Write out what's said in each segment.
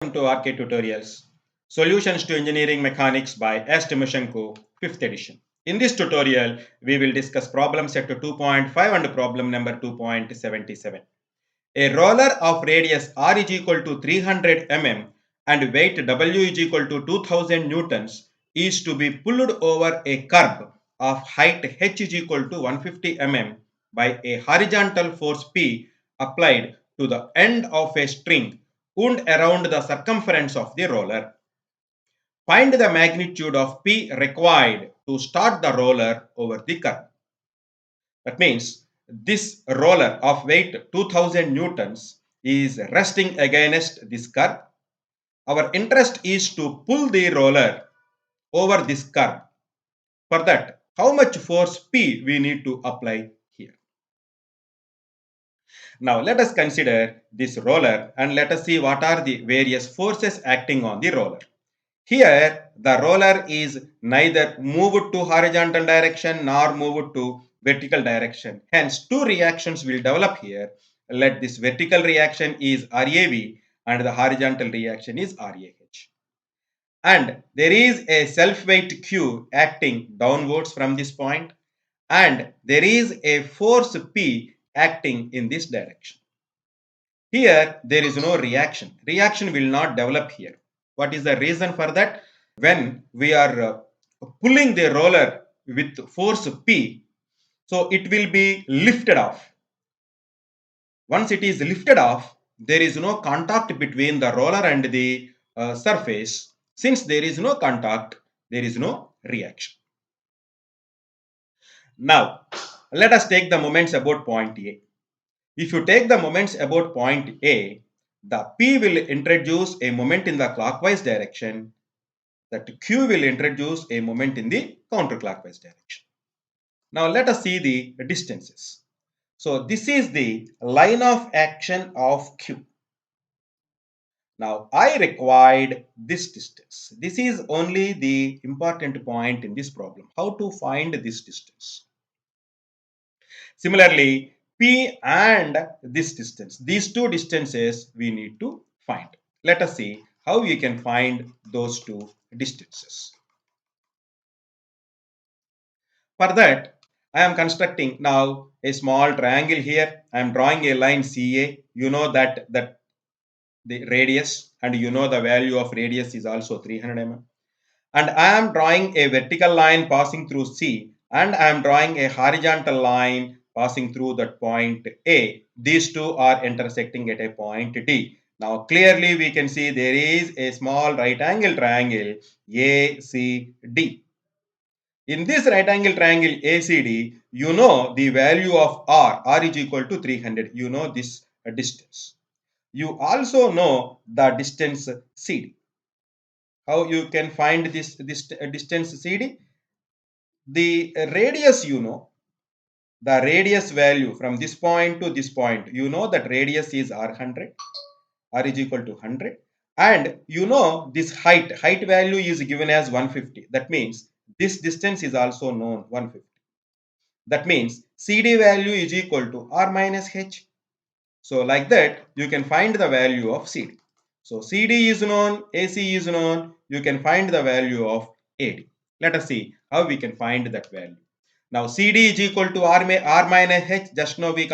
Welcome to RK Tutorials, Solutions to Engineering Mechanics by S. Timoshenko, 5th edition. In this tutorial, we will discuss problem set to 2.5 and problem number 2.77. A roller of radius r is equal to 300 mm and weight W is equal to 2000 newtons is to be pulled over a curb of height h is equal to 150 mm by a horizontal force P applied to the end of a string wound around the circumference of the roller. Find the magnitude of P required to start the roller over the curb. That means this roller of weight 2000 newtons is resting against this curb. Our interest is to pull the roller over this curb. For that, how much force P we need to apply here? Now let us consider this roller and let us see what are the various forces acting on the roller. Here the roller is neither moved to horizontal direction nor moved to vertical direction. Hence two reactions will develop here. Let this vertical reaction is RAV and the horizontal reaction is RAH. And there is a self-weight Q acting downwards from this point and there is a force P acting in this direction. Here there is no reaction. Reaction will not develop here. What is the reason for that? When we are pulling the roller with force P, so it will be lifted off. Once it is lifted off, there is no contact between the roller and the surface. Since there is no contact, there is no reaction. Now, let us take the moments about point A. If you take the moments about point A, the P will introduce a moment in the clockwise direction, that Q will introduce a moment in the counterclockwise direction. Now let us see the distances. So this is the line of action of Q. Now I required this distance. This is only the important point in this problem. How to find this distance? Similarly, P and this distance, these two distances we need to find. Let us see how we can find those two distances. For that, I am constructing now a small triangle here. I am drawing a line CA. You know that the radius and you know the value of radius is also 300 mm. And I am drawing a vertical line passing through C and I am drawing a horizontal line passing through that point A. These two are intersecting at a point D. Now clearly we can see there is a small right angle triangle ACD. In this right angle triangle ACD, you know the value of R is equal to 300. You know this distance. You also know the distance CD. How you can find this distance CD? The radius, you know, the radius value from this point to this point, you know that radius is R100, R is equal to 100. And you know this height value is given as 150. That means this distance is also known 150. That means CD value is equal to R minus H. So like that, you can find the value of CD. So CD is known, AC is known, you can find the value of AD. Let us see how we can find that value. Now CD is equal to R minus H. Just now we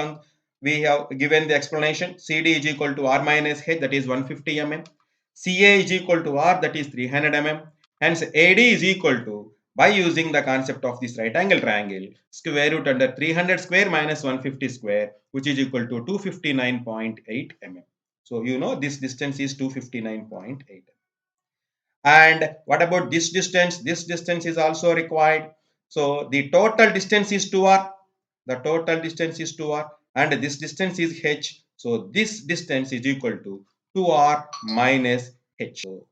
have given the explanation. CD is equal to R minus H, that is 150 mm. CA is equal to R, that is 300 mm. Hence AD is equal to, by using the concept of this right angle triangle, square root under 300 square minus 150 square, which is equal to 259.8 mm. So you know this distance is 259.8. And what about this distance? This distance is also required. So the total distance is 2r. The total distance is 2r and this distance is h. So this distance is equal to 2r minus h. So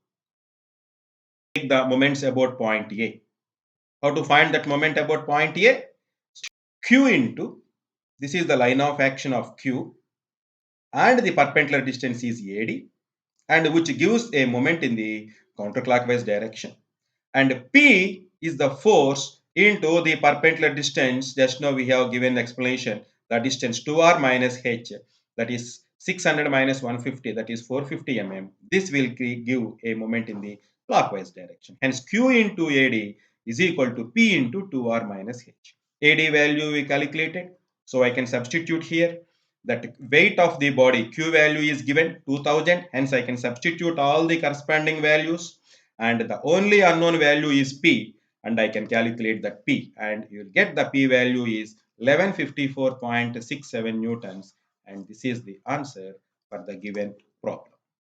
take the moments about point A. How to find that moment about point A? Q into, this is the line of action of Q and the perpendicular distance is AD and which gives a moment in the counterclockwise direction. And P is the force into the perpendicular distance. Just now we have given the explanation, the distance 2r minus h, that is 600 minus 150, that is 450 mm. This will give a moment in the clockwise direction. Hence, Q into AD is equal to P into 2R minus H. AD value we calculated, so I can substitute here. That weight of the body, Q value is given 2000, hence I can substitute all the corresponding values, and the only unknown value is P, and I can calculate that P, and you'll get the P value is 1154.67 newtons, and this is the answer for the given problem.